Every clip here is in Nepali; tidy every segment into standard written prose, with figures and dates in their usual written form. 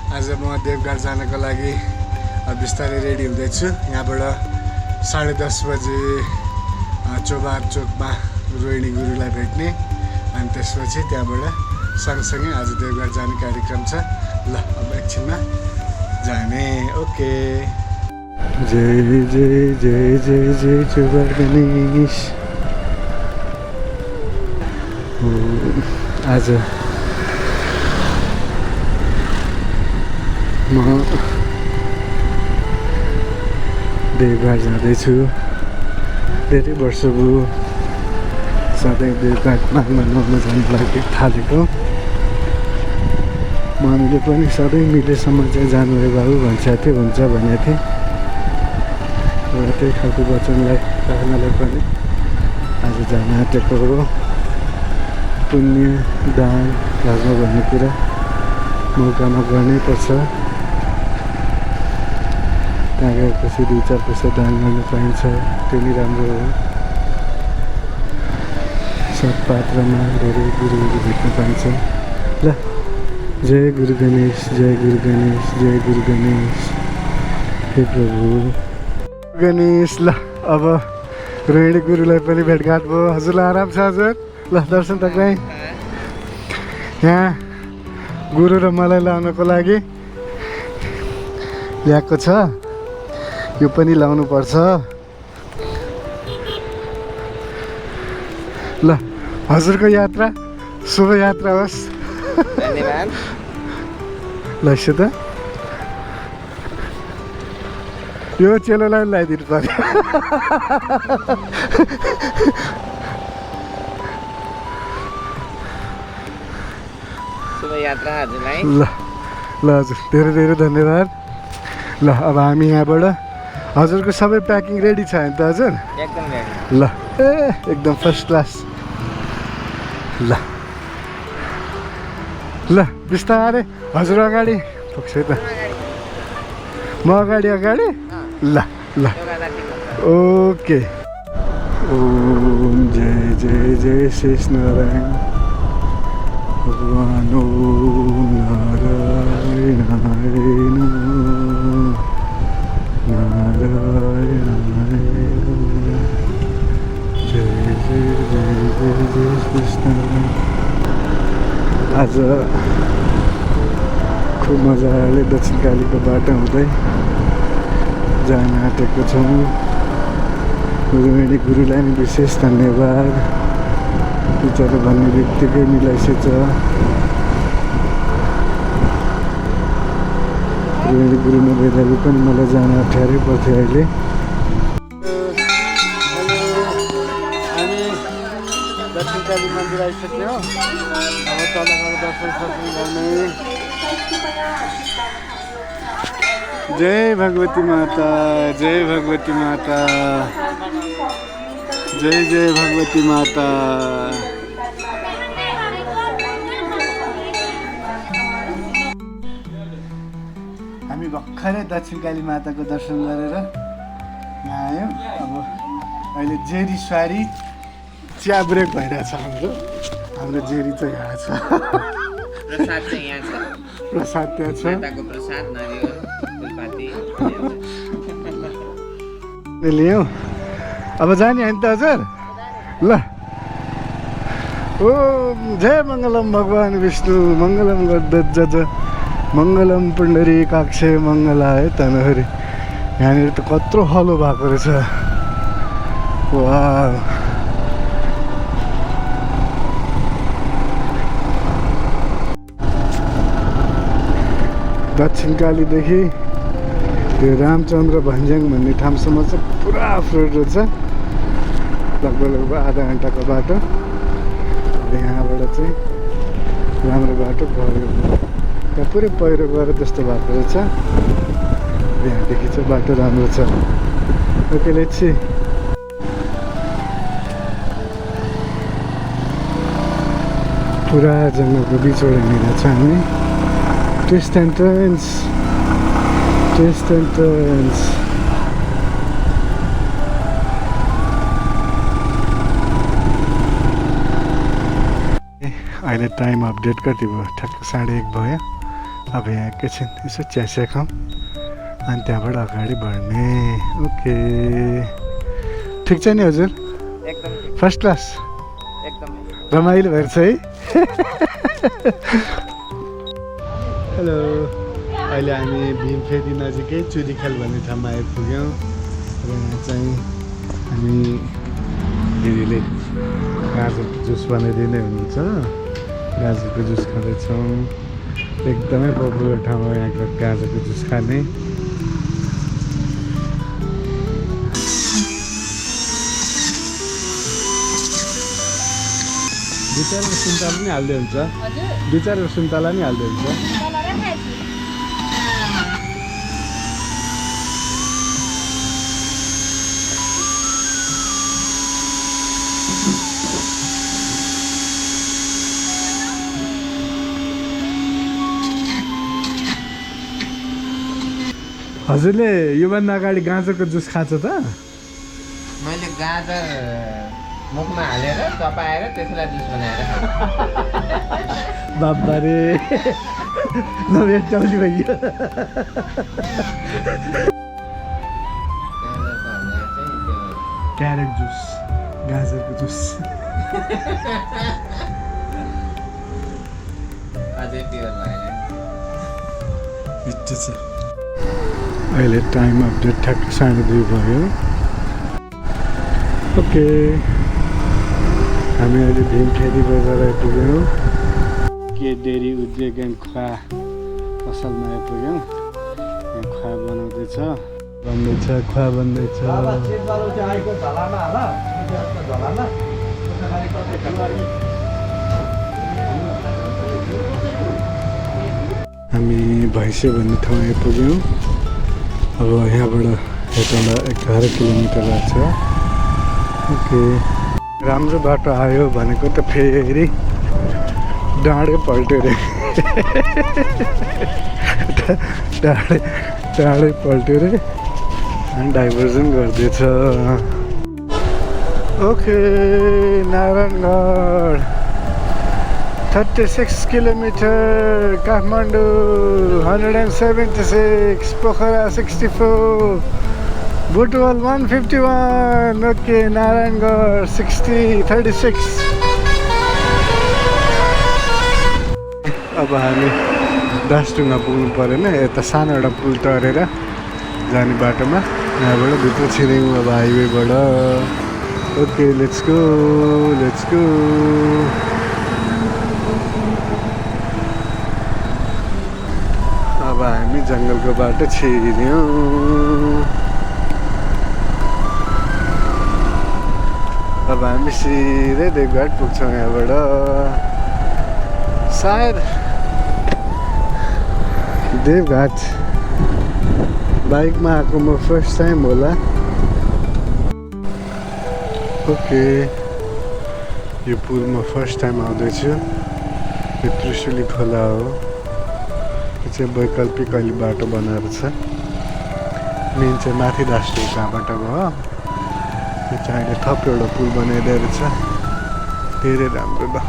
आज म देवघर जानको लागि बिस्तारै रेडी हुँदैछु। यहाँबाट 10:30 बजे चोबार चोकमा रोहिणी गुरुलाई भेट्ने अनि त्यसपछि त्यहाँबाट सँगसँगै आज देवघर जाने कार्यक्रम छ। ल अब एकछिनमा जाने। ओके। जय जय जय जय जय चोबार गणेश। आज म देवघर जाँदैछु। धेरै वर्ष भयो सधैँ देवघरमा नुहाउन जानु लागि थालेको। मम्मीले पनि सधैँ मिलेसम्म चाहिँ जानु रे बाबु भन्छ थियो, हुन्छ भनेको थिएँ। र त्यही खालको वचनलाई पाल्नलाई पनि आज जान आँटेको हो। पुण्य दान धर्म भन्ने कुरा मौकामा गर्नै पर्छ। त्यहाँ गएपछि 2-4 पैसा दान गर्न पाइन्छ, त्यो नि राम्रो हो। सत्पात्रमा धेरै गुरुहरू भेट्न पाइन्छ। ल जय गुरु गणेश, जय गुरु गणेश, जय गुरु गणेश। हे प्रभु गणेश। ल अब रोहिणी गुरुलाई पनि भेटघाट भयो। हजुरलाई आराम छ हजुर? ल दर्शन तपाईँ। यहाँ गुरु र मलाई लाउनको लागि ल्याएको छ। यो पनि लाउनु पर्छ। ल हजुरको यात्रा शुभ यात्रा होस्। धन्यवाद। ल यसो त यो चेलोलाई लगाइदिनु पर्यो। शुभ यात्रा हजुरलाई। ल ल हजुर धेरै धेरै धन्यवाद। ल अब हामी यहाँबाट हजुरको सबै प्याकिङ रेडी छ नि त हजुर? एकदम रेडी। ल एकदम फर्स्ट क्लास। ल ल बिस्तारै हजुर अगाडि पुग्छ त। म अगाडि अगाडि। ल ल ओके। ओम जय जय जय शेष नारायण भगवान। ओम नारायण नारायण जय जय जय जय जय कृष्ण। आज खुब मजाले दक्षिणकालीको बाटो हुँदै जान आँटेको छौँ। रोहिणी गुरुलाई नि विशेष धन्यवाद। विचार भन्ने बित्तिकै मिलाइसेछ। रोहिणी गुरु नभइरहे पनि मलाई जान अप्ठ्यारै पर्थ्यो अहिले। हामी दक्षिणकाली मन्दिर आइसक्यौँ। अब तल गएर दर्शन गर्ने। जय भगवती माता, जय भगवती माता, जय जय भगवती माता। हामी भर्खरै दक्षिणकाली माताको दर्शन गरेर यहाँ आयौँ। अब अहिले जेरी स्वारी चिया ब्रेक भइरहेछ। हाम्रो जेरी चाहिँ यहाँ छ। प्रसाद चाहिँ यहाँ छ। प्रसाद त्यहाँ छ। माताको प्रसाद नारियल फुलपाती ल्याउँ। अब जाने होइन त हजुर? ल ओम जय मङ्गलम भगवान् विष्णु मङ्गलम गरुडध्वज मङ्गलम पुण्डरीकाक्षे मङ्गलाय तनहरि। यहाँनिर त कत्रो हलो भएको रहेछ। वाह दक्षिणकालीदेखि त्यो रामचन्द्र भन्ज्याङ भन्ने ठाउँसम्म चाहिँ पुरा अफरोड रहेछ। लगभग आधा घन्टाको बाटो। यहाँबाट चाहिँ राम्रो बाटो गयो। त्यहाँ पुरै पहिरो गएर जस्तो भएको रहेछ। यहाँदेखि चाहिँ बाटो राम्रो छ। Okay let's see. पुरा जङ्गलको बिचबाट हिँडेको छ हामी। Twist and turns, twist and turns. अहिले टाइम अपडेट कति भयो? ठ्याक्क 1:30 भयो। अब यहाँ एकैछिन यसो चिया खाऊँ अनि त्यहाँबाट अगाडि बढ्ने। ओके ठिक छ नि हजुर? एकदम फर्स्ट क्लास एकदम रमाइलो भएर छ है। हेलो, अहिले हामी भीमफेदी नजिकै चुरिखेल भन्ने ठाउँमा आइपुग्यौँ र यहाँ चाहिँ हामी दिदीले गाजरको जुस बनाइदिँदै हुनुहुन्छ। गाजरको जुस खाँदैछौँ। एकदमै पपुलर ठाउँ हो यहाँको गाजरको जुस खाने। बिचारको सुन्तला पनि हाल्दै हुन्छ। बिचारको सुन्तला नि हाल्दै हुन्छ। हजुरले योभन्दा अगाडि गाजरको जुस खान्छ त? मैले गाजर मुखमा हालेर चपाएर त्यसलाई जुस बनाएर बाबारे नभेट्टाउने भइयो। क्यारेट जुस, गाजरको जुस। अझै प्योर भएन। मिठो छ। अहिले टाइम अपडेट ठ्याक्क 2:30 भयो। ओके हामी अहिले भीमफेदी बजार आइपुग्यौँ। के डेरी उद्योग एन्ड खुवा पसलमा आइपुग्यौँ। यहाँ खुवा बनाउँदैछ, खुवा बन्दैछ। हामी भैँसे भन्ने ठाउँ आइपुग्यौँ। अब यहाँबाट यताबाट 11 किलोमिटर लाग्छ। ओके राम्रो बाटो आयो भनेको त फेरि डाँडै पल्ट्यो रे। डाँडै पल्ट्यो रे अनि डाइभर्जन गर्दैछ। Okay Narayangarh 36 kilometre, Kathmandu 176, Pokhara 64, Butwal 151। Okay Narayangarh 36। अब हामी दासढुङ्गा पुग्नु परेन, यता सानो एउटा पुल तरेर जाने बाटोमा यहाँबाट भित्र छिर्यौँ अब हाइवेबाट। Okay let's go. अब हामी जङ्गलको बाटो छिर्यौँ। अब हामी सिधै देवघाट पुग्छौँ यहाँबाट। सायद देवघाट बाइकमा आएको म फर्स्ट टाइम होला। ओके यो पुलमा फर्स्ट टाइम आउँदैछु। यो त्रिशुली खोला हो। यो चाहिँ वैकल्पिक अहिले बाटो बनाएर छ। मेन चाहिँ माथि दासढुङ कहाँबाट भयो। यो चाहिँ अहिले थप एउटा पुल बनाइदिएर छ। धेरै राम्रो भयो।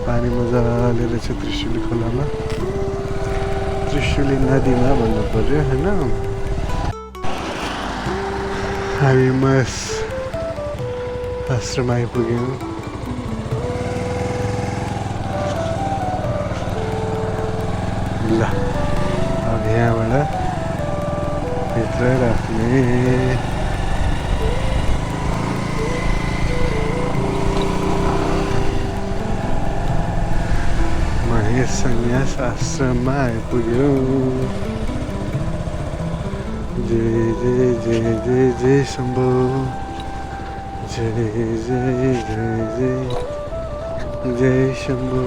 पानी मजाले रहेछ त्रिशुली खोलामा, त्रिशुली नदीमा भन्नु पर्यो होइन। हामी मस आश्रम आइपुग्यौँ। ल अब यहाँबाट भित्र राख्ने। महेश सन्यास आश्रममा आइपुग्यौँ। जय जय जय जय जय शम्भो, जय जय जय जय जय शम्भो।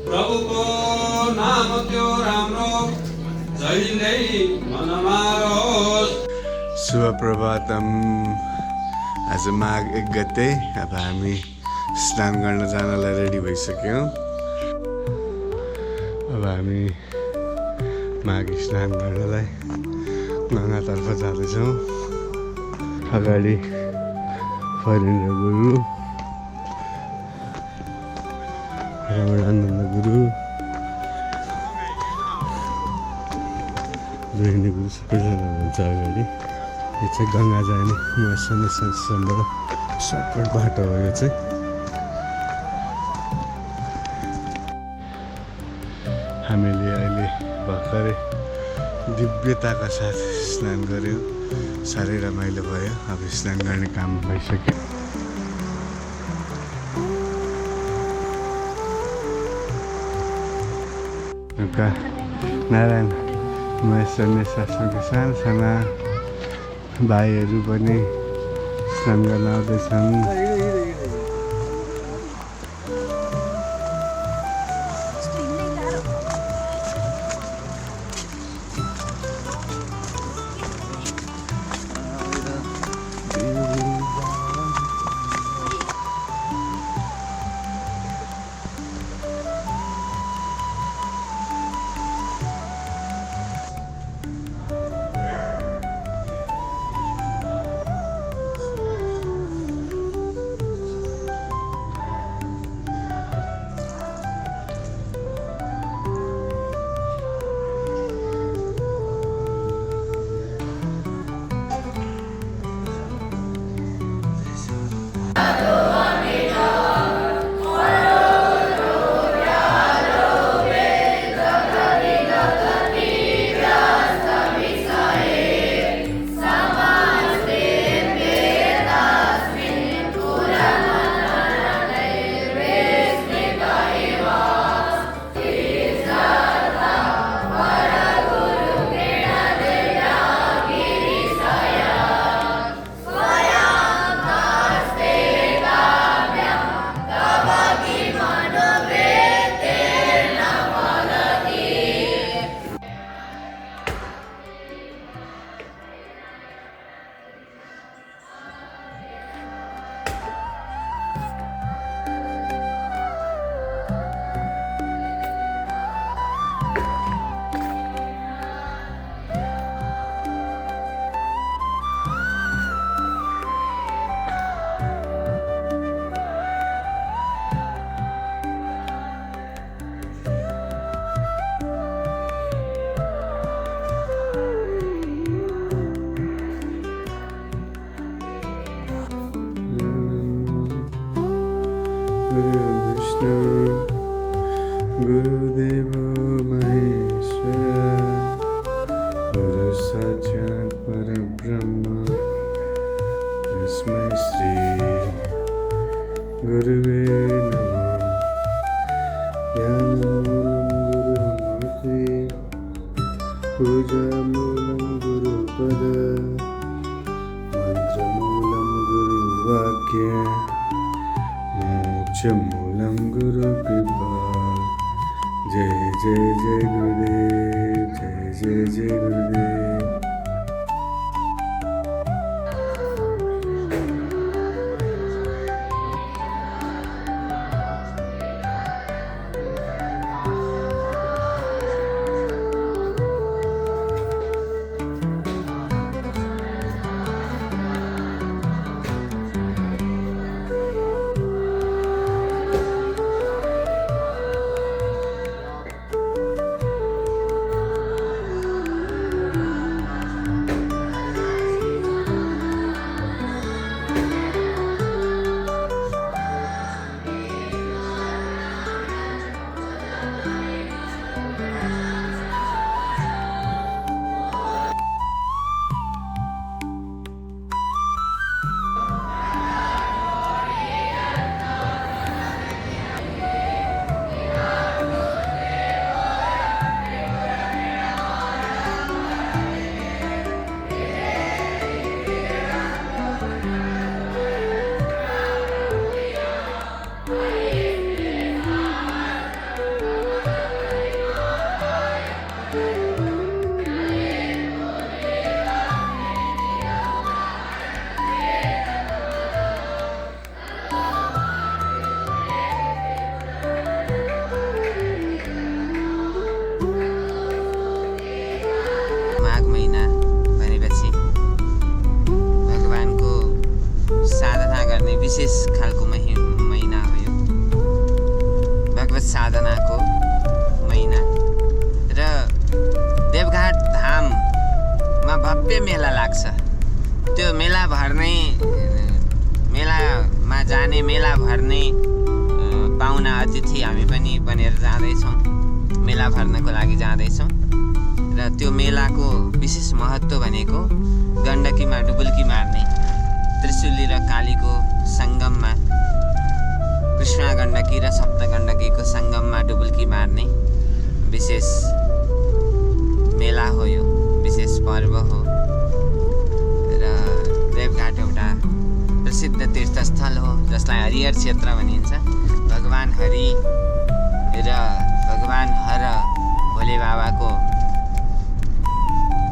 प्रभुको नाम त्यो राम्रो जहिले मनमा रहोस्। शुभ प्रभातम। आज माघ 1 गते। अब हामी स्नान गर्न जानलाई रेडी भइसक्यौँ। अब हामी माघी स्नान गर्नलाई गङ्गातर्फ जाँदैछौँ। अगाडि फरेन्द्र गुरु, रमणानन्द गुरु, रोहिणी गुरु सबैजना हुनुहुन्छ अगाडि। यो चाहिँ गङ्गा जाने महेश्वर संस्थानबाट सर्टकट बाटो हो यो चाहिँ। हामीले अहिले भर्खरै दिव्यताका साथ स्नान गऱ्यौँ। साह्रै रमाइलो भयो। अब स्नान गर्ने काम भइसक्यो। नारायण महेश्वर शास्त्रका साना साना भाइहरू पनि स्नान गर्न आउँदैछन्। गुरुदेव महेश्वर गुरु साक्षात् परब्रह्म तस्मै श्री गुरुवे नमः। ज्ञानमूलं गुरुमूर्ति पूजामूलं गुरुपद मन्त्रमूलं गुरुवाक्य मोक्षमूलं गुरुकृपा। जय जय जय गुरुदेव, जय जय जय गुरुदेव। विशेष खालको महिना हो यो, भगवत साधनाको महिना। र देवघाट धाममा भव्य मेला लाग्छ। त्यो मेला भर्ने, मेलामा जाने, मेला भर्ने पाहुना अतिथि हामी पनि बनेर जाँदैछौँ, मेला भर्नको लागि जाँदैछौँ। र त्यो मेलाको विशेष महत्त्व भनेको गण्डकीमा डुबुल्की मार्ने, त्रिशुली र कालीको सङ्गममा, कृष्णा गण्डकी र सप्त गण्डकीको सङ्गममा डुबुल्की मार्ने विशेष मेला हो यो, विशेष पर्व हो। र देवघाट एउटा प्रसिद्ध तीर्थस्थल हो जसलाई हरिहर क्षेत्र भनिन्छ। भगवान् हरि र भगवान् हर भोले बाबाको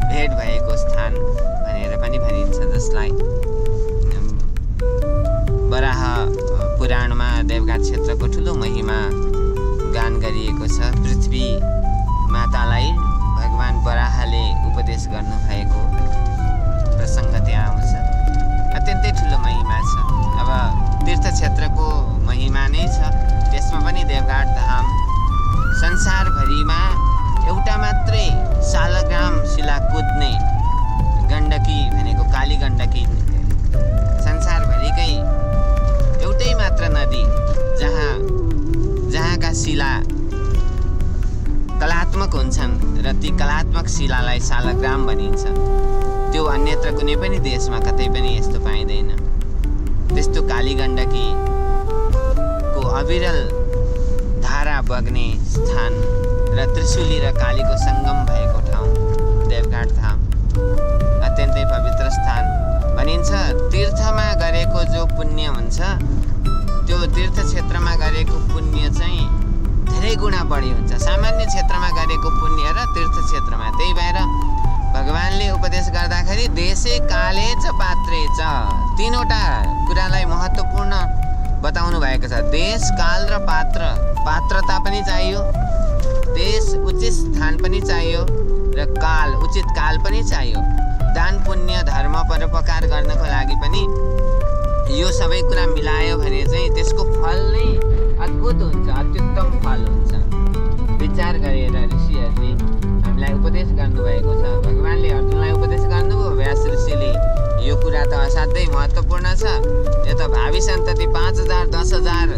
भेट भएको स्थान भनेर पनि भनिन्छ, जसलाई वराह पुराणमा देवघाट क्षेत्रको ठुलो महिमा गान गरिएको छ। पृथ्वी मातालाई भगवान् वराहले उपदेश गर्नुभएको प्रसङ्ग त्यहाँ आउँछ। अत्यन्तै ठुलो महिमा छ। अब तीर्थ क्षेत्रको महिमा नै छ, त्यसमा पनि देवघाट धाम संसारभरिमा एउटा मात्रै सालग्राम शिला कुद्ने गण्डकी भनेको काली गण्डकी, संसारभरिकै एउटै मात्र नदी जहाँका शिला कलात्मक हुन्छन् र ती कलात्मक शिलालाई सालग्राम भनिन्छ। त्यो अन्यत्र कुनै पनि देशमा कतै पनि यस्तो पाइँदैन। त्यस्तो काली गण्डकीको अविरल धारा बग्ने स्थान र त्रिशुली र कालीको सङ्गम भएको ठाउँ देवघाट धाम अत्यन्तै पवित्र स्थान भनिन्छ। तीर्थमा गरेको जो पुण्य हुन्छ त्यो तीर्थ क्षेत्रमा गरेको पुण्य चाहिँ धेरै गुणा बढी हुन्छ सामान्य क्षेत्रमा गरेको पुण्य र तीर्थ क्षेत्रमा। त्यही भएर भगवानले उपदेश गर्दाखेरि देशे काले च पात्रे च, तीनवटा कुरालाई महत्त्वपूर्ण बताउनु भएको छ। देश, काल र पात्रता पनि चाहियो, देश उचित स्थान पनि चाहियो र काल उचित काल पनि चाहियो। दान पुण्य धर्म परोपकार गर्नको लागि पनि यो सबै कुरा मिलायो भने चाहिँ त्यसको फल नै अद्भुत हुन्छ, अत्युत्तम फल हुन्छ। विचार गरेर ऋषिहरूले हामीलाई उपदेश गर्नुभएको छ। भगवानले अर्जुनलाई उपदेश गर्नुभयो, व्यास ऋषिले यो कुरा त असाध्यै महत्त्वपूर्ण छ। यो त भावी सन्तति 5000 10,000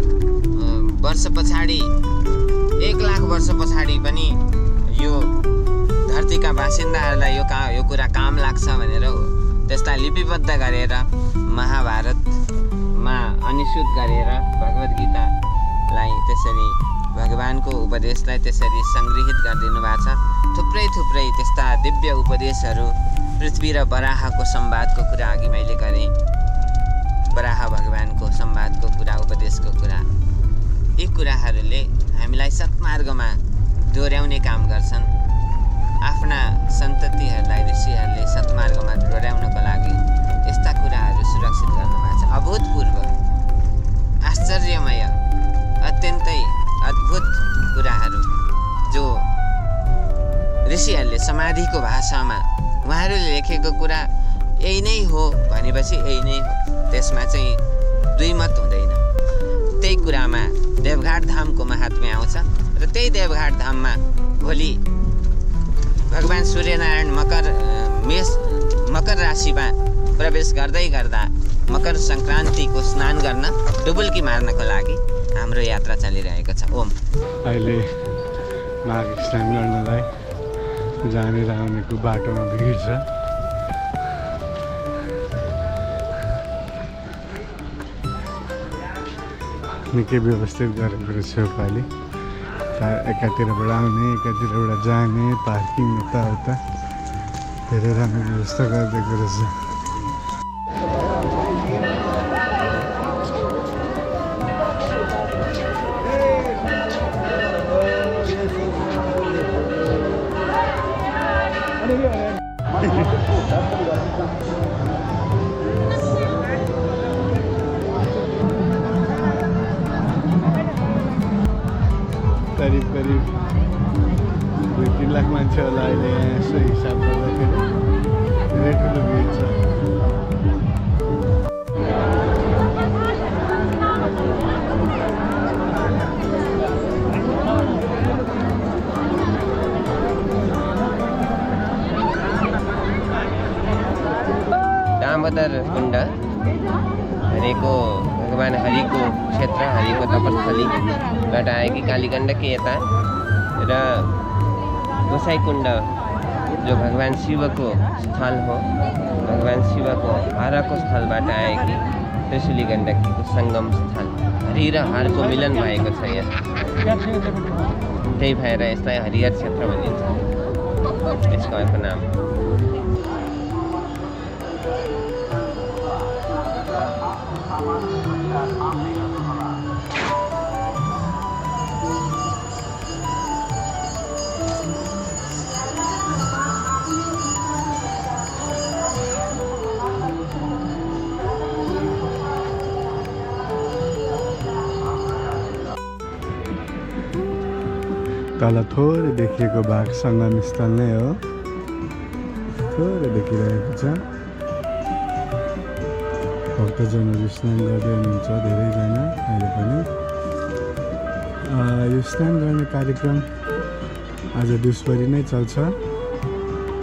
वर्ष पछाडि, 1,00,000 वर्ष पछाडि पनि यो धरतीका बासिन्दाहरूलाई यो कुरा काम लाग्छ भनेर त्यसलाई लिपिबद्ध गरेर महाभारतमा अनुष्ठित गरेर भगवद् गीतालाई त्यसरी भगवानको उपदेशलाई त्यसरी सङ्ग्रहित गरिदिनु भएको छ। थुप्रै त्यस्ता दिव्य उपदेशहरू, पृथ्वी र वराहको संवादको कुरा अघि मैले गरेँ, वराह भगवानको संवादको कुरा, उपदेशको कुरा, यी कुराहरूले हामीलाई सत्मार्गमा डोर्याउने काम गर्छन्। आफ्ना सन्ततिहरूलाई ऋषिहरूले सत्मार्गमा डोर्याउनको लागि यस्ता कुराहरू सुरक्षित गर्नुभएको छ। अभूतपूर्व, आश्चर्यमय, अत्यन्तै अद्भुत कुराहरू जो ऋषिहरूले समाधिको भाषामा उहाँहरूले लेखेको कुरा यही नै हो भनेपछि यही नै हो, त्यसमा चाहिँ दुई मत हुँदैन। त्यही कुरामा देवघाट धामको महात्म्य आउँछ र त्यही देवघाट धाममा भोलि भगवान् सूर्यनारायण मकर राशिमा प्रवेश गर्दै गर्दा मकर सङ्क्रान्तिको स्नान गर्न, डुबुल्की मार्नको लागि हाम्रो यात्रा चलिरहेको छ। ओम। अहिले माघ स्नान गर्नलाई जाने र आउनेको बाटोमा भिड छ। निकै व्यवस्थित गरेको रहेछ योपालि। एकातिरबाट आउने, एकातिरबाट जाने, पार्किङ यताउता धेरै राम्रो व्यवस्था गरिदिएको रहेछ। करिब 2-3 लाख मान्छे होला अहिले यहाँ, यसो हिसाब गर्दाखेरि धेरै ठुलो भिड छ। सुन्दर कुण्ड हरिको भगवान हरिको क्षेत्र हरिको तपस्थलीबाट आएकी कालीगण्डकी यता र गोसाईकुण्ड जो भगवान शिवको स्थल हो भगवान शिवको हरको स्थलबाट आएकी त्रिशुली गण्डकीको सङ्गम स्थल हरि र हरको मिलन भएको छ यहाँ त्यही भएर यसलाई हरिहर क्षेत्र भनिन्छ यसको अर्को नाम तल थोरै देखिएको भाग सङ्गम स्थल नै हो थोरै देखिरहेको छ भक्तजनहरू स्नान गर्दै हुनुहुन्छ धेरैजना अहिले पनि यो स्नान गर्ने कार्यक्रम आज दिउँसभरि नै चल्छ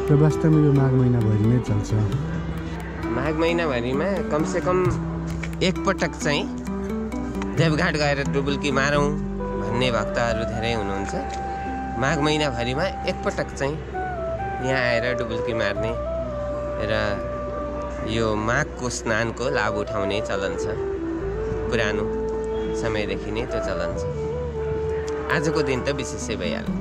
र वास्तवमा यो माघ महिनाभरि नै चल्छ माघ महिनाभरिमा कमसेकम एकपटक चाहिँ देवघाट गएर डुबुल्की मारौँ भन्ने भक्तहरू धेरै हुनुहुन्छ माघ महिनाभरिमा एकपटक चाहिँ यहाँ आएर डुबुल्की मार्ने र यो माघको स्नानको लाभ उठाउने चलन छ पुरानो समयदेखि नै त्यो चलन छ आजको दिन त विशेषै भइहाल्यो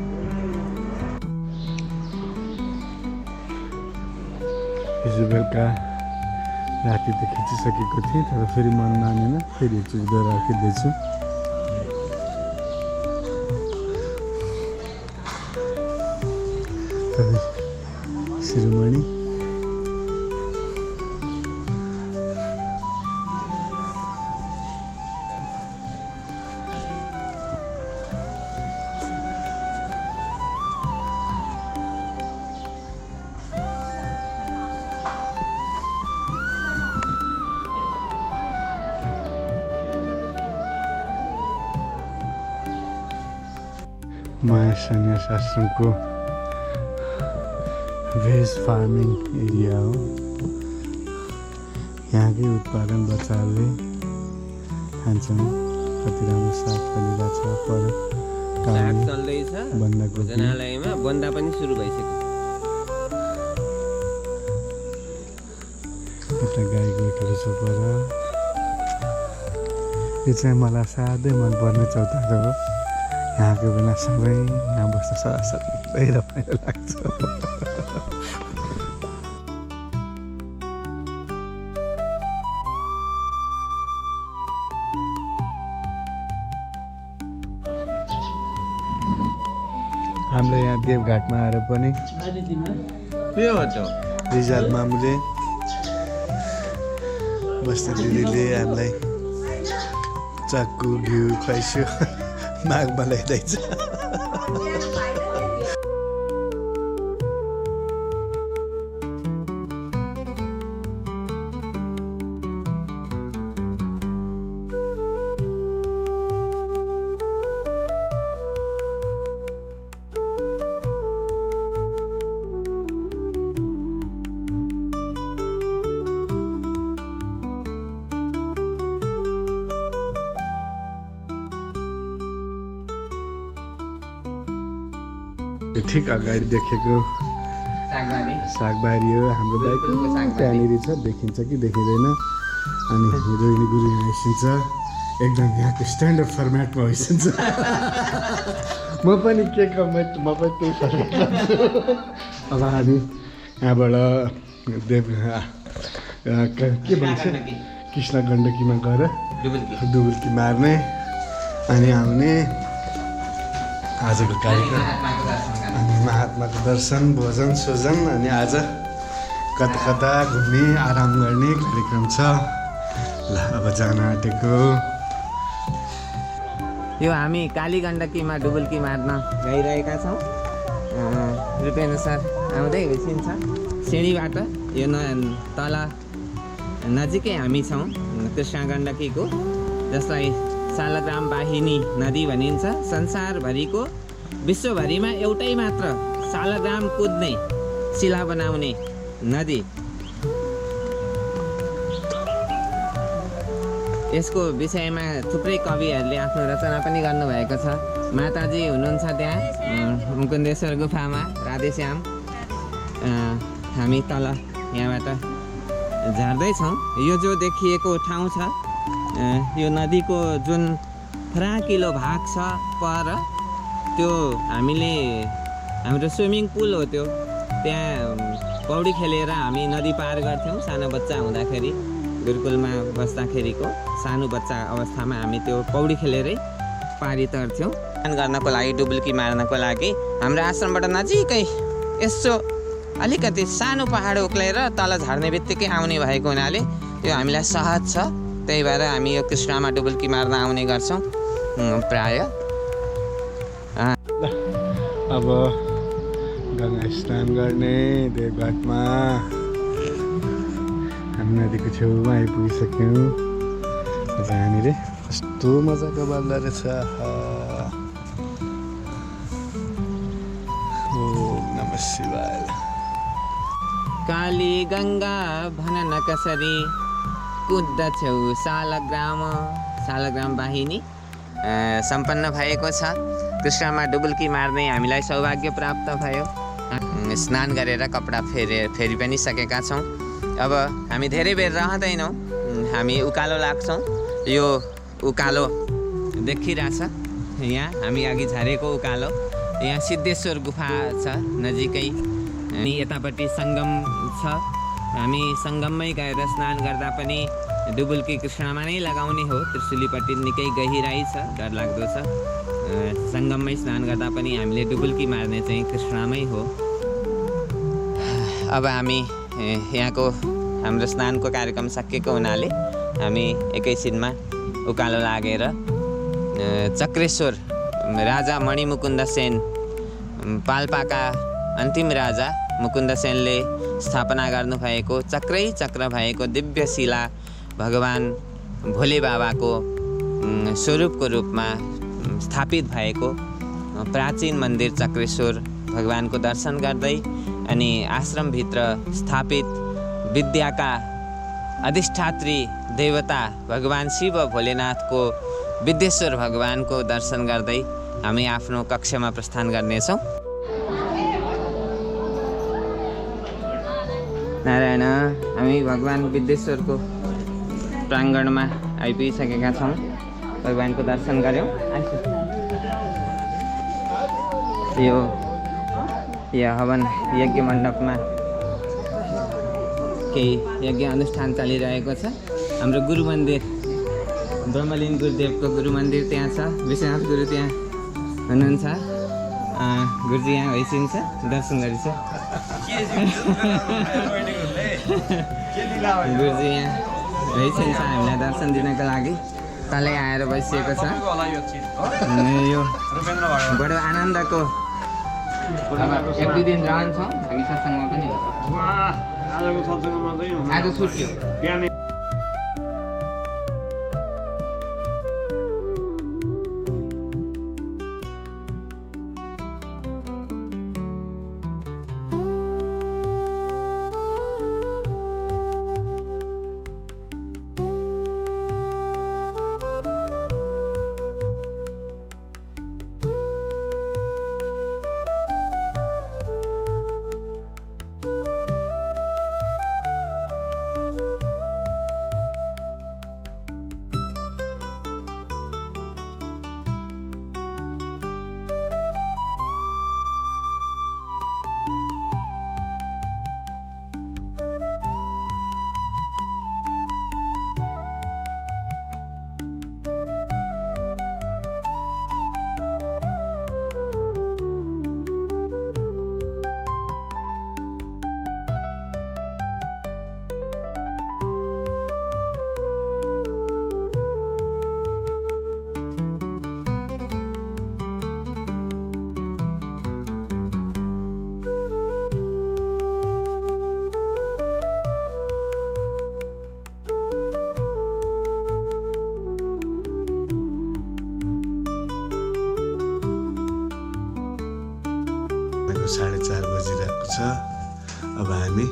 हिजो बेलुका राति त खिचिसकेको थिएँ तर फेरि मन मानेन फेरि एकचोटि गएर खिच्दैछु शिरोमणि माया सन्यास आश्रमको भेज फार्मिङ एरिया हो यहाँकै उत्पादन बच्चाहरूले खान्छन् कति राम्रो साग पनि रहेछ पर साग चल्दैछ बन्दाकोपी भोजनालयमा बन्दा पनि सुरु भइसक्यो एउटा गाई गोठहरू छ पर यो चाहिँ मलाई साह्रै मनपर्ने चौतारो हो यहाँको बेला सबै यहाँ बस्न सबै रमाइलो लाग्छ हाम्रो यहाँ देवघाटमा आएर पनि रिजाल मामुले बस्ने दिदीले हामीलाई चक्कु घिउ खुवाइसो माघमा ल्याइदिन्छ ठिक अगाडि देखेको सागबारी हो हाम्रो बाइक त्यहाँनिर छ देखिन्छ कि देखिँदैन अनि रोहिणी गुरु यहाँ आइसिन्छ एकदम यहाँको स्ट्यान्डर्ड फर्मेटमा आइसिन्छ म पनि के कमेन्ट म पनि त्यही फर्मेटमा छु अब हामी यहाँबाट के भन्छ कृष्ण गण्डकीमा गएर डुबुल्की मार्ने अनि आउने आजको कार्यक्रम अनि महात्माको दर्शन भोजन सोजन अनि आज कता कता घुम्ने आराम गर्ने कार्यक्रम छ ल अब जान आँटेको यो हामी कालीगण्डकीमा डुबुल्की मार्न गइरहेका छौँ रुपेन्द्र सर आउँदै एकछिन छ सिँढीबाट यो तल नजिकै हामी छौँ कृष्ण गण्डकीको जसलाई सालग्राम वाहिनी नदी भनिन्छ संसारभरिको विश्वभरिमा एउटै मात्र सालग्राम कुद्ने शिला बनाउने नदी यसको विषयमा थुप्रै कविहरूले आफ्नो रचना पनि गर्नुभएको छ। माताजी हुनुहुन्छ त्यहाँ मुकुन्देश्वर गुफामा, राधेश्याम। हामी तल यहाँबाट झार्दैछौँ। यो जो देखिएको ठाउँ छ, यो नदीको जुन फराकिलो भाग छ पर, त्यो हामीले हाम्रो स्विमिङ पुल हो त्यो। त्यहाँ पौडी खेलेर हामी नदी पार गर्थ्यौँ सानो बच्चा हुँदाखेरि। गुरुकुलमा बस्दाखेरिको सानो बच्चा अवस्थामा हामी त्यो पौडी खेलेरै पारी तर्थ्यौँ। स्नान गर्नको लागि, डुबुल्की मार्नको लागि हाम्रो आश्रमबाट नजिकै यसो अलिकति सानो पहाड उक्लेर तल झर्ने बित्तिकै आउने भएको हुनाले त्यो हामीलाई सहज छ। त्यही भएर हामी यो कृष्णमा डुबुल्की मार्न आउने गर्छौँ प्राय। अब गङ्गा स्नान गर्ने देवघाटमा हामी नदीको छेउमा आइपुगिसक्यौँ। यहाँनिर कस्तो मजाको बल्दा रहेछ। ओम नमः शिवाय। काली गङ्गा भन न कसरी कुद्दछौ सालग्राम वाहिनी सम्पन्न भएको छ। कृष्णमा डुबुल्की मार्ने हामीलाई सौभाग्य प्राप्त भयो। स्नान गरेर कपडा फेरि पनि सकेका छौँ। अब हामी धेरै बेर रहँदैनौँ, हामी उकालो लाग्छौँ। यो उकालो देखिरहेछ यहाँ, हामी अघि झरेको उकालो। यहाँ सिद्धेश्वर गुफा छ नजिकै, अनि यतापट्टि सङ्गम छ। हामी सङ्गममै गएर स्नान गर्दा पनि डुबुल्की कृष्णमा नै लगाउने हो। त्रिशुलीपट्टि निकै गहिराई छ, डरलाग्दो छ। सङ्गममै स्नान गर्दा पनि हामीले डुबुल्की मार्ने चाहिँ कृष्णमै हो। अब हामी यहाँको हाम्रो स्नानको कार्यक्रम सकिएको हुनाले हामी एकैछिनमा उकालो लागेर चक्रेश्वर राजा मणिमुकुन्द सेन, पाल्पाका अन्तिम राजा मुकुन्द सेनले स्थापना गर्नुभएको चक्रै चक्र भएको दिव्य शिला भगवान् भोले बाबाको स्वरूपको रूपमा स्थापित भएको प्राचीन मन्दिर चक्रेश्वर भगवानको दर्शन गर्दै अनि आश्रमभित्र स्थापित विद्याका अधिष्ठात्री देवता भगवान् शिव भोलेनाथको विद्येश्वर भगवानको दर्शन गर्दै हामी आफ्नो कक्षमा प्रस्थान गर्नेछौँ। नारायण, हामी भगवान् विद्येश्वरको प्राङ्गणमा आइपुगिसकेका छौँ। भगवानको दर्शन गऱ्यौँ। यो हवन यज्ञ मण्डपमा केही यज्ञ अनुष्ठान चलिरहेको छ। हाम्रो गुरु मन्दिर ब्रह्मलीन गुरुदेवको गुरु मन्दिर त्यहाँ छ। विश्वनाथ गुरु त्यहाँ हुनुहुन्छ। गुरुजी यहाँ भइसिन्छ, दर्शन गरिन्छ। गुरुजी यहाँ भइसिन्छ हामीलाई दर्शन दिनको लागि। तलै आएर बसिएको छ। यो बडो आनन्दको एक दुई दिन रहन्छौँ हामी सत्सङ्गमा पनि। आज छुट्यो। को 4:30 बजिरहेको छ। अब हामी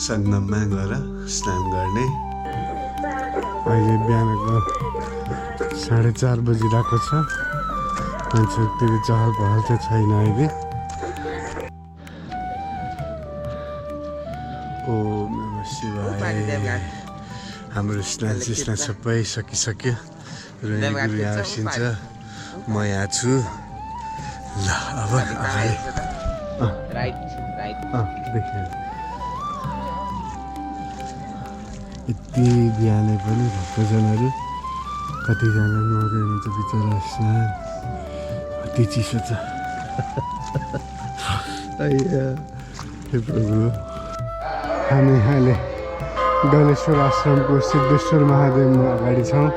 सङ्गममा गएर स्नान गर्ने। अहिले बिहानको 4:30 बजिरहेको छ। मान्छे त्यति चहल पहल चाहिँ छैन अहिले। ओम नमः शिवाय। हाम्रो स्नान सबै सकिसक्यो। रोहिणी गुरु यहाँ आइसिन्छ, म यहाँ छु। ल अब देखेँ यति बिहानै पनि भक्तजनहरू कतिजना नुहाउँदै हुनुहुन्छ बिचरा स्नान। कति चिसो छ। हे प्रभु। हामी अहिले डलेश्वर आश्रमको सिद्धेश्वर महादेवमा अगाडि छौँ।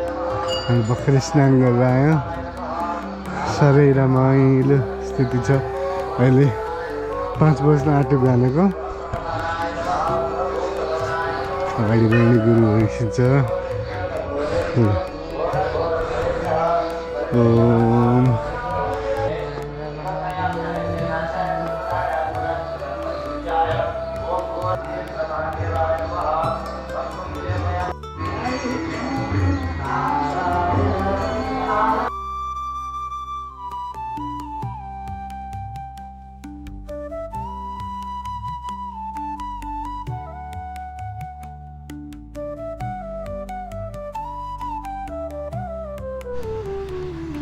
हामी भर्खरै स्नान गरेर आयौँ। साह्रै रमाइलो स्थिति छ। अहिले 5 बज्न आँट्यो बिहानको। अगाडि रोहिणी गुरु आइसिन्छ। Om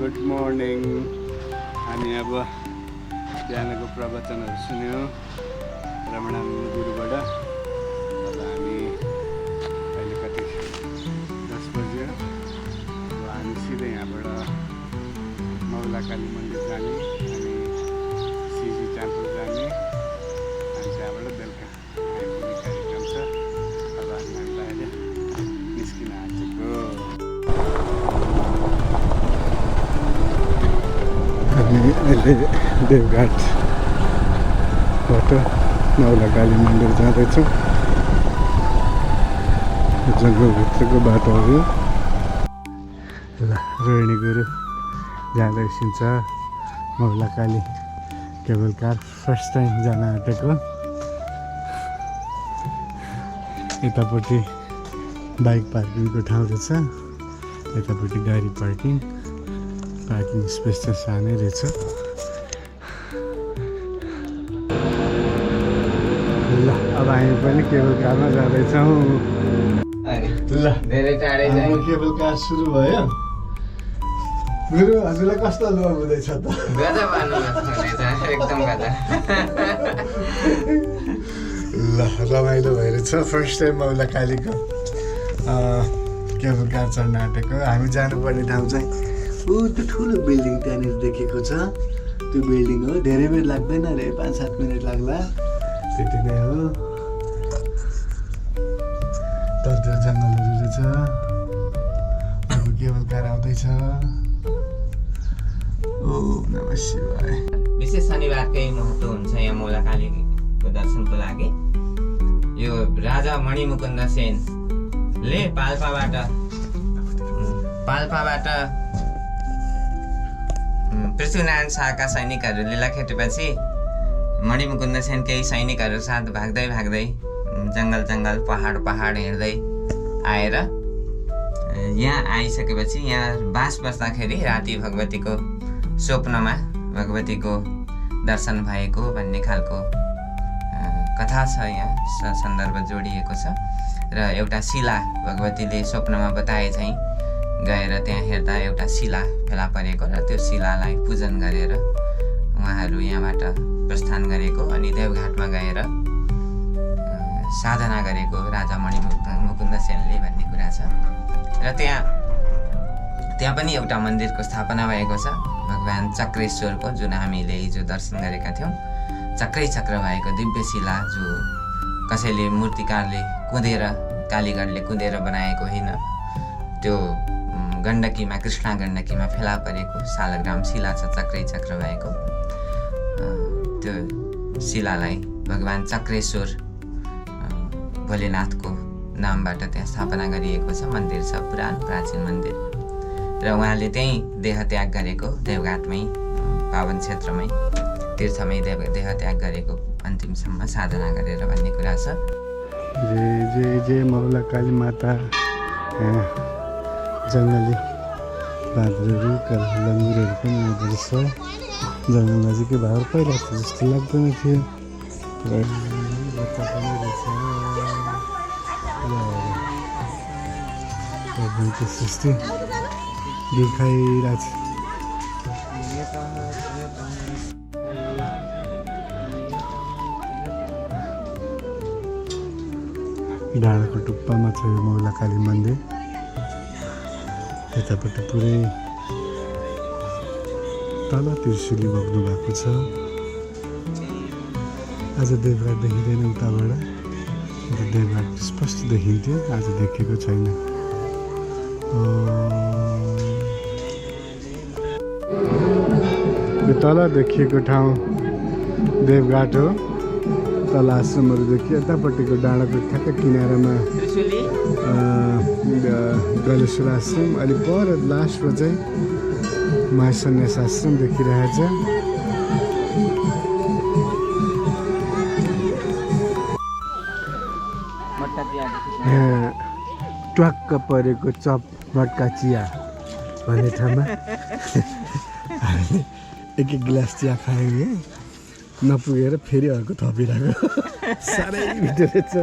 good morning. हामी अब बिहानको प्रवचनहरू सुन्यौँ रमणानन्द गुरुबाट। अब हामी अहिले कति 10 बज्यो। अब हामी सिधै यहाँबाट मौलाकाली मन्दिर जाने अनि सिजी टेम्पल जाने अनि त्यहाँबाट बेलुका आइपुग्ने कार्यक्रम छ। अब हामीलाई अहिले निस्किन आँटेको। हामी अहिले देवघाटबाट नौलाकाली मन्दिर जाँदैछौँ। जङ्गलभित्रको बाटोहरू। ल रोहिणी गुरु जाँदैछिन्छ नौलाकाली केबल कार। फर्स्ट टाइम जान आँटेको। यतापट्टि बाइक पार्किङको ठाउँ रहेछ, यतापट्टि गाडी पार्किङ स्पेस चाहिँ सानै रहेछ। ल अब हामी पनि केबल कारमा जाँदैछौँ। ल धेरै टाढै हाम्रो केबल कार सुरु भयो। गुरु हजुरलाई कस्तो अनुभव हुँदैछ त? गजब अनुभव हुँदैछ, एकदम गजब। ल रमाइलो भइरहेछ। फर्स्ट टाइम मौलाकालीको केबल कार चढ्न आँटेको। हामी जानुपर्ने ठाउँ चाहिँ त्यो ठुलो बिल्डिङ त्यहाँनिर देखेको छ। त्यो बिल्डिङ हो। धेरै बेर लाग्दैन अरे, 5-7 मिनट लाग्ला, त्यति नै हो। तल जङ्गलहरू रहेछ। अब केबल कार आउँदैछ। ओम नमः शिवाय। विशेष शनिबारकै महत्त्व हुन्छ यहाँ मौलाकालीको दर्शनको लागि। यो राजा मणिमुकुन्द सेनले पाल्पाबाट पृथ्वीनारायण शाहका सैनिकहरू लीला खेटेपछि मणिमुकुन्द सेन केही सैनिकहरू साथ भाग्दै जङ्गल पहाड हिँड्दै आएर यहाँ आइसकेपछि यहाँ बास बस्दाखेरि राति भगवतीको स्वप्नमा भगवतीको दर्शन भएको भन्ने खालको कथा छ। यहाँ सन्दर्भ जोडिएको छ र एउटा शिला भगवतीले स्वप्नमा बताए चाहिँ गएर त्यहाँ हेर्दा एउटा शिला फेला परेको र त्यो शिलालाई पूजन गरेर उहाँहरू यहाँबाट प्रस्थान गरेको अनि देवघाटमा गएर साधना गरेको राजा मणिमुकुन्द सेनले भन्ने कुरा छ। र त्यहाँ पनि एउटा मन्दिरको स्थापना भएको छ भगवान् चक्रेश्वरको, जुन हामीले हिजो दर्शन गरेका थियौँ। चक्र भएको दिव्य शिला जो कसैले मूर्तिकारले कुदेर कालीगढले कुदेर बनाएको होइन, त्यो गण्डकीमा कृष्णा गण्डकीमा फेला परेको शालग्राम शिला छ चक्र भएको। त्यो शिलालाई भगवान् चक्रेश्वर भोलेनाथको नामबाट त्यहाँ स्थापना गरिएको छ। मन्दिर छ, पुरानो प्राचीन मन्दिर। र उहाँले त्यहीँ देहत्याग गरेको, देवघाटमै पावन क्षेत्रमै तीर्थमै देहत्याग गरेको अन्तिमसम्म साधना गरेर भन्ने कुरा छ। जय जय जय मौला काली माता। यहाँ जङ्गली बाँदरहरू लङ्गुरहरू पनि हुँदो रहेछ। जङ्गल नजिकै भएर पहिला त जस्तो लाग्दैन थियो। बच्चा पनि रहेछ सृष्टि देखाइरहेछ। डाँडाको टुप्पामा छ यो मौला काली मन्दिर। यतापट्टि पुरै तल त्रिशुली बग्नु भएको छ। आज देवघाट देखिँदैन उताबाट, देवघाट स्पष्ट देखिन्थ्यो, आज देखेको छैन। यो तल देखिएको ठाउँ देवघाट हो। तल आश्रमहरू देखियो। यतापट्टिको डाँडाको ठ्याक्कै किनारामा गलेश्वर आश्रम, अलि पर लास्टमा चाहिँ महासन्यास आश्रम देखिरहेछ। ट्वाक्क परेको चप मट्का चिया भन्ने ठाउँमा एक गिलास चिया खायो, नपुगेर फेरि अर्को थपिरहेको। साह्रै मिठो रहेछ।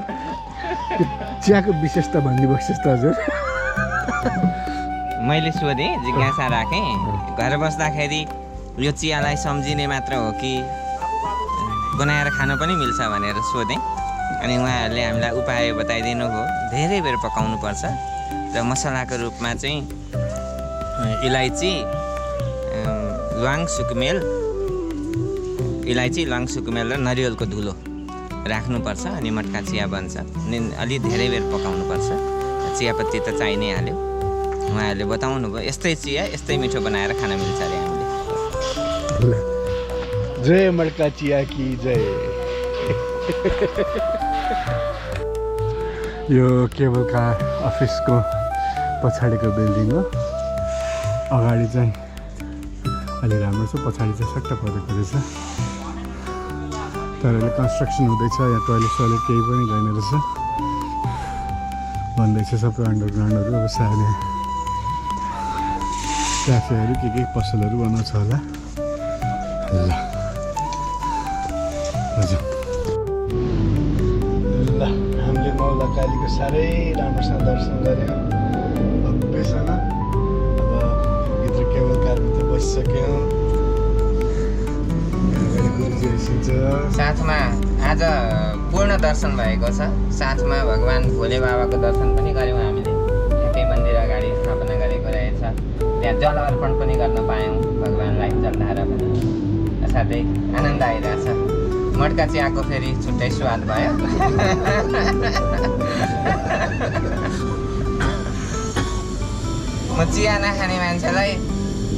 चियाको विशेषता भनिदिनुहोस् त हजुर। मैले सोधेँ, जिज्ञासा राखेँ, घर बस्दाखेरि यो चियालाई सम्झिने मात्र हो कि बनाएर खान पनि मिल्छ भनेर सोधेँ। अनि उहाँहरूले हामीलाई उपाय बताइदिनु हो। धेरै बेर पकाउनुपर्छ र मसलाको रूपमा चाहिँ इलाइची, ल्वाङ, सुकुमेल र नरिवलको धुलो राख्नुपर्छ। अनि मट्का चिया बन्छ। अनि अलि धेरै बेर पकाउनुपर्छ। चियापत्ती त चाहि नै हाल्यो। उहाँहरूले बताउनु भयो यस्तै चिया यस्तै मिठो बनाएर खान मिल्छ अरे हामीले। जय मट्का चिया की जय। यो केबल कार अफिसको पछाडिको बिल्डिङ हो। अगाडि चाहिँ अलि राम्रो छ, पछाडि चाहिँ सट्ट परेको रहेछ। तर अहिले कन्स्ट्रक्सन हुँदैछ। यहाँ टोइलेट सोइलेट केही पनि छैन रहेछ भन्दैछ। सबै अन्डरग्राउन्डहरू अब सार्ने क्याफेहरू के पसलहरू बनाउँछ होला। ल हजुर, ल हामीले मौला कालीको साह्रै राम्रोसँग दर्शन गऱ्यौँ भव्यसँग। अब भित्र केबल कारभित्र बसिसक्यौँ। साथमा आज पूर्ण दर्शन भएको छ। साथमा भगवान् भोले बाबाको दर्शन पनि गऱ्यौँ हामीले। ठ्याक्कै मन्दिर अगाडि स्थापना गरेको रहेछ। त्यहाँ जल अर्पण पनि गर्न पायौँ भगवान्लाई, जलधारा पनि। साथै आनन्द आइरहेछ। मट्का चियाको फेरि छुट्टै स्वाद भयो। म चिया नखाने मान्छेलाई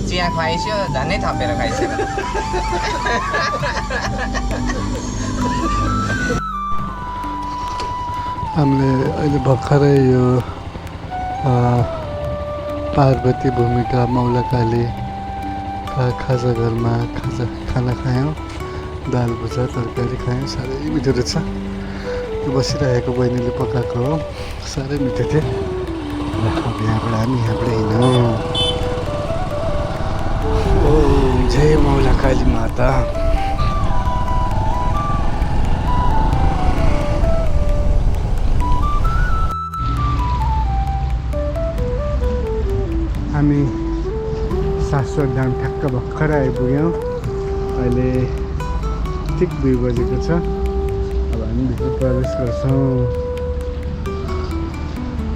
चिया खुवाइस्यो, झन्नै थपेर खाइस्यो। हामीले अहिले भर्खरै यो पार्वती भूमिका मौला काली खाजा घरमा खाना खायौँ। दाल भुजा तरकारी खायौँ। साह्रै मिठो रहेछ। यो बसिरहेको बहिनीले पकाएको हो। साह्रै मिठो थियो। अब यहाँबाट हामी यहाँबाट हिँड्यौँ। ओ जय मौला काली माता। हामी शाश्वत धाम ठ्याक्क भर्खर आइपुग्यौँ। अहिले ठिक 2 बजेको छ। अब हामी भित्र प्रवेश गर्छौँ।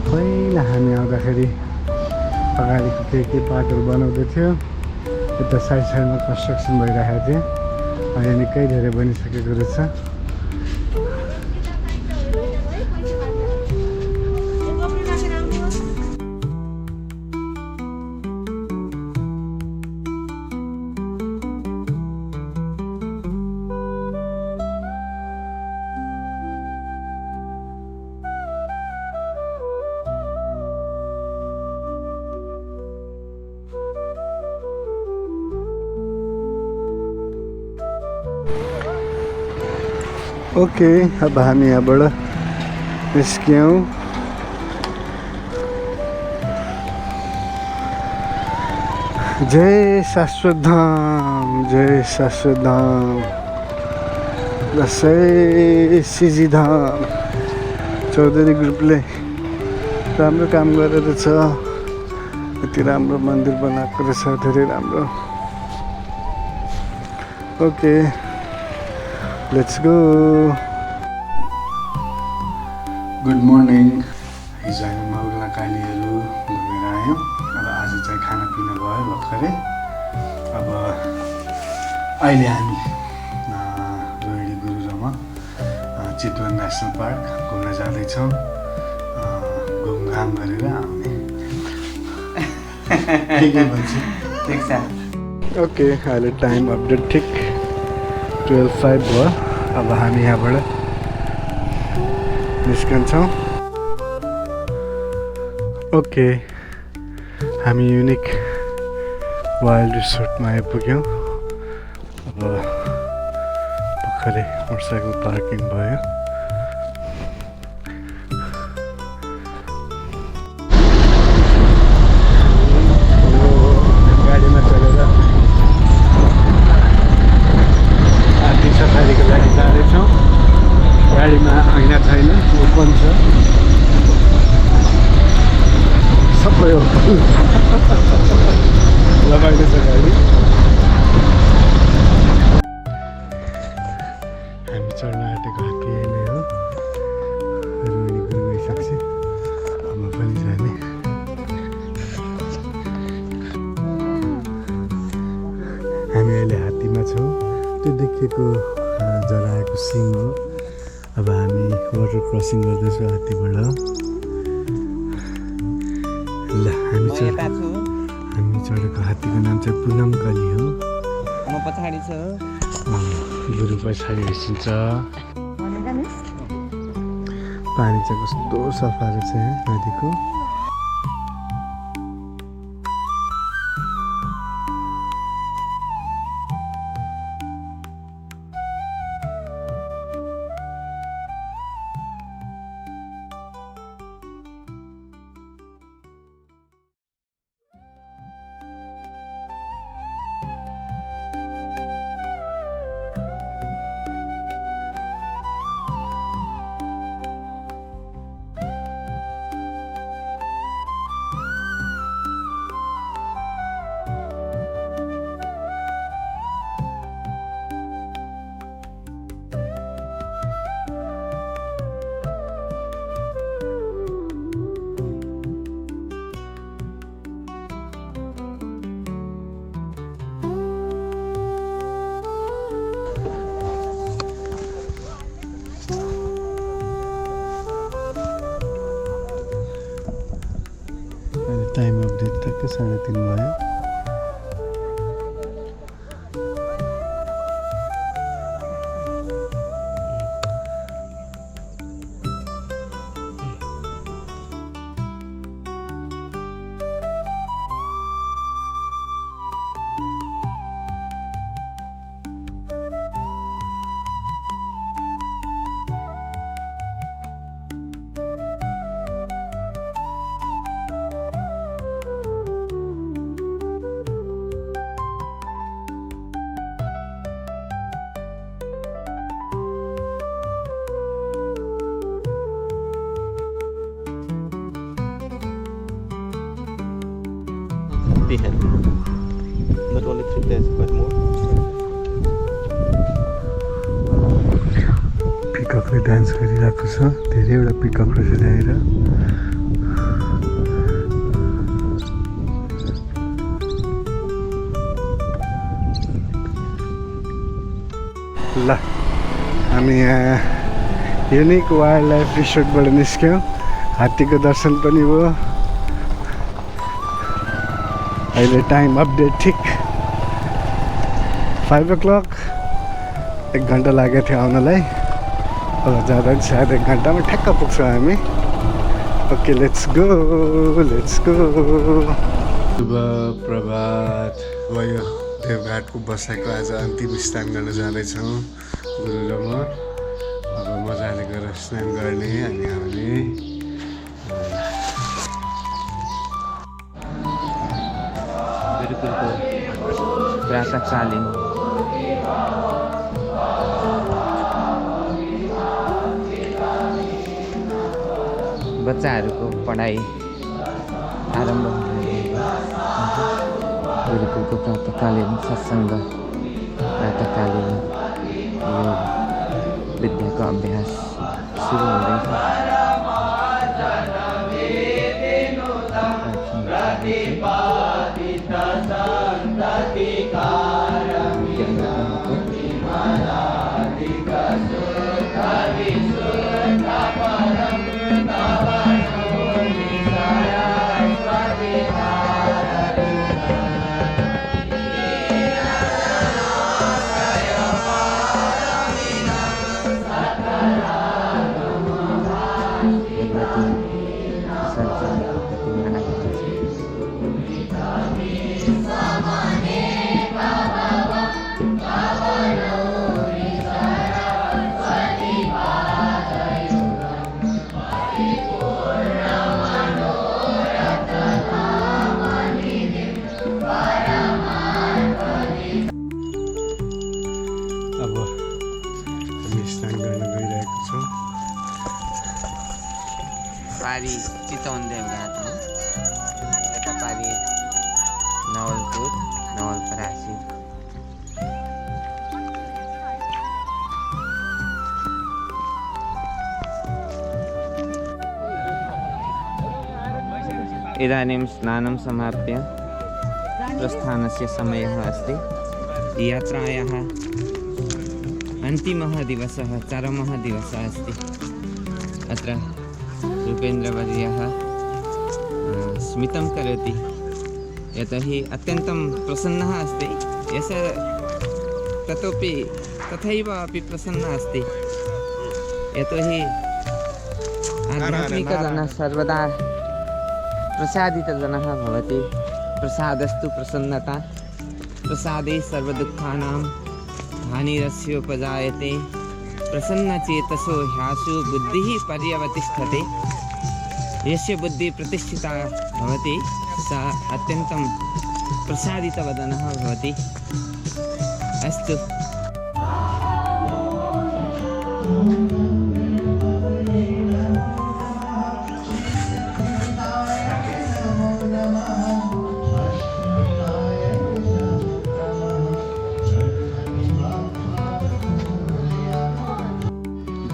पहिला हामी आउँदाखेरि अगाडिको के पाटहरू बनाउँदै थियो। यता साइडमा कन्स्ट्रक्सन भइरहेको थियो। अहिले निकै धेरै बनिसकेको रहेछ। ओके, अब हामी यहाँबाट निस्क्यौँ। जय शाश्वत धाम, जय शाश्वत धाम, जय सिजी धाम। चौधरी ग्रुपले राम्रो काम गरेर छ। यति राम्रो मन्दिर बनाएको रहेछ, धेरै राम्रो। Okay, let's go. Good morning. हिजो हामी माउला कालीहरू घुमेर आयौँ। अब आज चाहिँ खानापिना भयो भर्खरै। अब अहिले हामी रोहिणी गुरुरमा चितवन नेसनल पार्क घुम्न जाँदैछौँ। घुमघाम गरेर आउने। के भन्छु? ठिक छ। ओके, अहिले टाइम अपडेट ठिक 12:05 भयो। अब हामी यहाँबाट निस्कन्छौँ। ओके, हामी युनिक वाइल्ड रिसोर्टमा आइपुग्यौँ। अब भर्खरै मोटरसाइकल पार्किङ भयो। गाडीमा चढेर हात्ती सफारीको लागि जाँदैछौँ। गाडीमा ऐना छैन, ओपन छ, सबै ओपन। लगाइदिएछ गाडी। हामी चढ्न आँटेको हात्ती नै हो। रोहिणी गुरु गइसक्छ, अब पनि जाने। हामी अहिले हात्तीमा छौँ। त्यो देखेको जराएको सिङ हो। अब हामी वाटर क्रसिङ गर्दैछौँ हात्तीबाट। ल, हामी चढेको हात्तीको नाम चाहिँ पुनम कली हो। म पछाडि छु। गुरु पछाडि हिँड्छ। पानी चाहिँ कस्तो सफा रहेछ नदीको। टाइम अपडेट तक 3:30 भयो। They had not only 3 days but more. पिकअपले dance गरिरहेको छ। धेरैवटा पिकअप रहेछ त्यहाँनिर। ल, हामी यहाँ युनिक वाइल्ड लाइफ रिसोर्टबाट निस्क्यौँ। हात्तीको दर्शन पनि भयो। अहिले टाइम अपडेट ठिक 5 o'clock। 1 घन्टा लागेको थियो आउनलाई। अब जाँदा पनि सायद 1 घन्टामा ठ्याक्क पुग्छौँ हामी। Okay, let's go, let's go. शुभ प्रभात। अब यो देवघाटको बसाइको आज अन्तिम स्नान गर्न जाँदैछौँ गुरु र म। अब मजाले गएर स्नान गर्ने अनि आउने। गुरुकुलको प्रातःकालीन बच्चाहरूको पढाइ आरम्भ हुने गुरुकुलको प्रातःकालीन सत्सङ्ग, प्रातःकालीन योग विद्याको अभ्यास सुरु हुँदैछ। अब हामी स्नान गर्न गइरहेको छौँ। पारी चितवन देवघाट हो, यता पारी नवलपुर नवलपरासी। इदानीं स्नानं समाप्य प्रस्थानस्य समयः अस्ति। यात्रायाः अन्तिमः दिवसः, चरमः दिवसः अस्ति। अत्र रूपेन्द्रवर्यः स्मितं करोति, यतोहि अत्यन्तं प्रसन्नः अस्ति। तथैव अपि प्रसन्नः अस्ति, यतोहि आध्यात्मिकजनः सर्वदा प्रसादितजनः भवति। प्रसादस्तु प्रसन्नता, प्रसादे सर्वदुःखानां हानिरस्योपजायते। प्रसन्नचेतसो ह्यासु बुद्धिः पर्यवतिष्ठते। यस्य बुद्धिः प्रतिष्ठिता भवति सः अत्यन्तं प्रसादितवदनः भवति। अस्तु।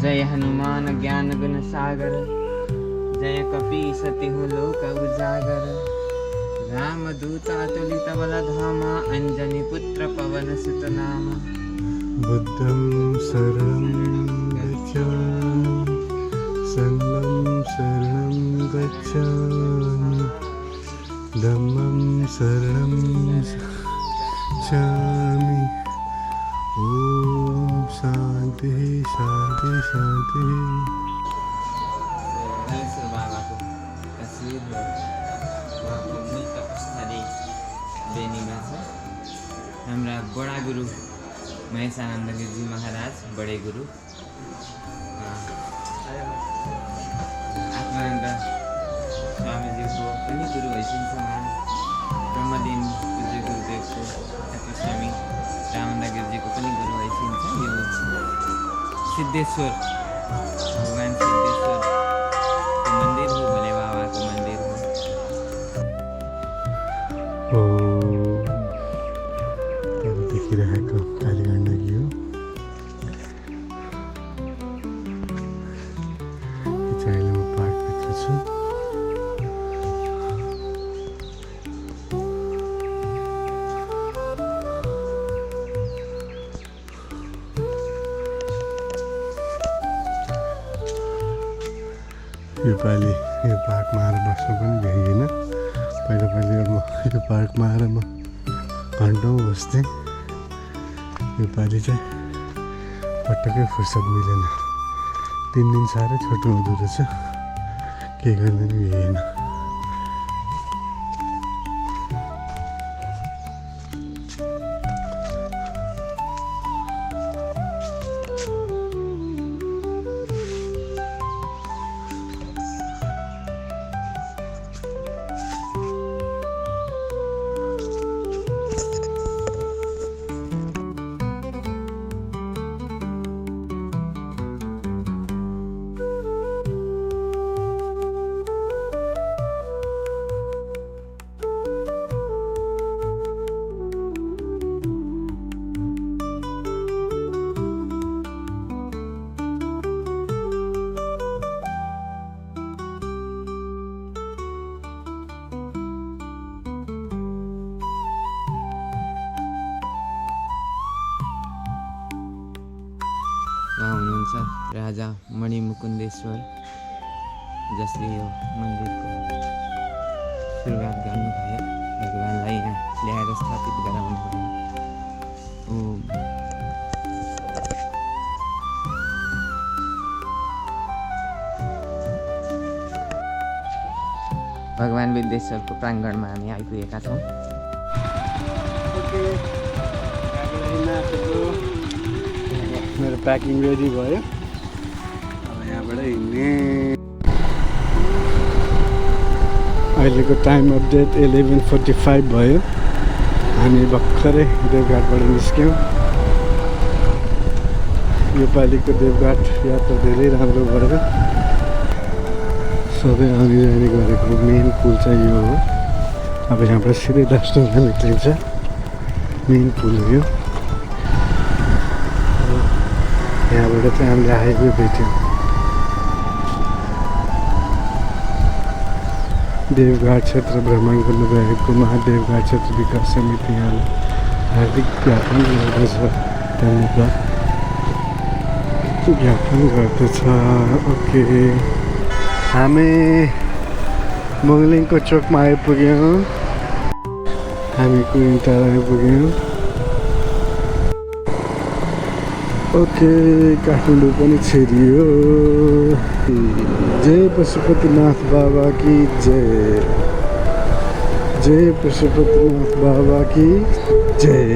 जय हनुमान ज्ञान गुण सागर, जय कपीसतिहु लोक उजागर। रामदूत अतुलित बल धामा, अंजनी पुत्र पवन सुत नामा। बुद्धं शरणं गच्छामि, संघं शरणं गच्छामि, धम्मं शरणं गच्छामि। ओम शांति शांति शांति। धनेश्वर बाबाको तस्विर हो, उहाँको मूल तपस्थली बेनीमा छ। हाम्रा बडा गुरु महेशानन्द गिरिजी महाराज, बडे गुरु आत्मानन्द स्वामीजीको पनि गुरु हैसिन्छ उहाँ। ब्रह्मदिन पूज्य गुरुदेवको स्वामी रामानन्द गिरिजीको पनि गुरु हैसिन्छ। यो सिद्धेश्वर, भगवान् सिद्धेश्वरको मन्दिर हो, भोले बाबाको मन्दिर हो। अब देखिरहेको कालीगण्डकी हो। चाहिँ अहिले म पार्कभित्र छु। योपालि यो पार्कमा आएर बस्नु पनि भ्याइएन। पहिला म यो पार्कमा आएर म घन्टौँ बस्थेँ। योपालि चाहिँ पटक्कै फुर्सद मिलेन। 3 दिन साह्रै छोटो हुँदो रहेछ, के गर्ने नि भ्याइएन। राजा मणिमुकुन्देश्वर जसले यो मन्दिरको सुरुवात गर्नुभयो, भगवानलाई यहाँ ल्याएर स्थापित गराउनु भयो। भगवान विद्येश्वरको प्राङ्गणमा हामी आइपुगेका छौँ। मेरो प्याकिङ रेडी भयो, अब यहाँबाट हिँड्ने। अहिलेको टाइम अपडेट 11:45 भयो। हामी भर्खरै देवघाटबाट निस्क्यौँ। योपालिको देवघाट यात्रा धेरै राम्रो भयो। सबै आउने जाने गरेको मेन पुल चाहिँ यो हो। अब यहाँबाट सिधै दार्जिलिङ निक्लिन्छ, मेन पुल हो यो। यहाँबाट चाहिँ हामीले हाइवे भेट्यौँ। देवघाट क्षेत्र भ्रमण गर्नुभएकोमा देवघाट क्षेत्र विकास समिति यहाँलाई हार्दिक ज्ञापन गर्दछ, धन्यवाद ज्ञापन गर्दछ। ओके, हामी मङ्गलिङको चोकमा आइपुग्यौँ। हामी कुइन्टार आइपुग्यौँ। ओके, काठमाडौँ पनि छिरियो। जय पशुपतिनाथ बाबा की जय, जय पशुपतिनाथ बाबा की जय।